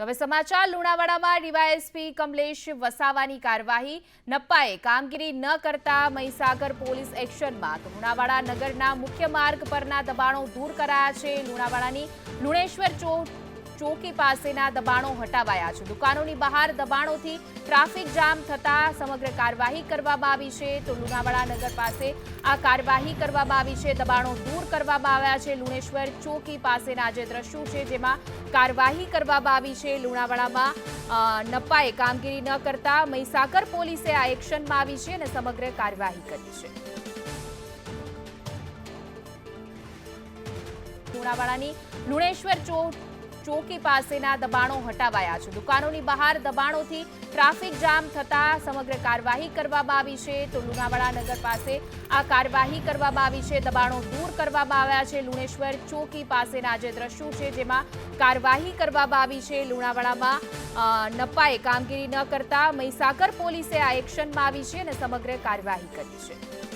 તો હવે સમાચાર લુણાવાડામાં ડીવાયએસપી કમલેશ વસાવાની કાર્યવાહી નપ્પાએ કામગીરી ન કરતા મહીસાગર પોલીસ એક્શનમાં તો લુણાવાડા નગરના મુખ્ય માર્ગ પરના દબાણો દૂર કરાયા છે। લુણાવાડાની લુણેશ્વર ચોકી પાસેના દબાણો હટાવાયા છે। દુકાનોની બહાર દબાણોથી ટ્રાફિક જામ થતા સમગ્ર કાર્યવાહી કરવામાં આવી છે। તો લુણાવાડા નગર પાસે આ કાર્યવાહી કરવામાં આવી છે। દબાણો દૂર કરવામાં આવ્યા છે। લુણેશ્વર ચોકી પાસેના જે દ્રશ્યો છે જેમાં કાર્યવાહી કરવામાં આવી છે। લુણાવાડામાં નપ્પાએ કામગીરી ન કરતા મહીસાગર પોલીસે આ એક્શનમાં આવી છે અને સમગ્ર કાર્યવાહી કરી છે। લુણાવાડાની લુણેશ્વર ચોકી પાસેના દબાણો હટાવાયા છે। દુકાનોની બહાર દબાણોથી ટ્રાફિક જામ થતા સમગ્ર કાર્યવાહી કરવામાં આવી છે। તો લુણાવાડા નગર પાસે આ કાર્યવાહી કરવામાં આવી છે। દબાણો દૂર કરવામાં આવ્યા છે। લુણેશ્વર ચોકી પાસેના જે દ્રશ્યો છે જેમાં કાર્યવાહી કરવામાં આવી છે। લુણાવાડામાં નપ્પાએ કામગીરી ન કરતા મહીસાગર પોલીસે આ એક્શનમાં આવી છે અને સમગ્ર કાર્યવાહી કરી છે।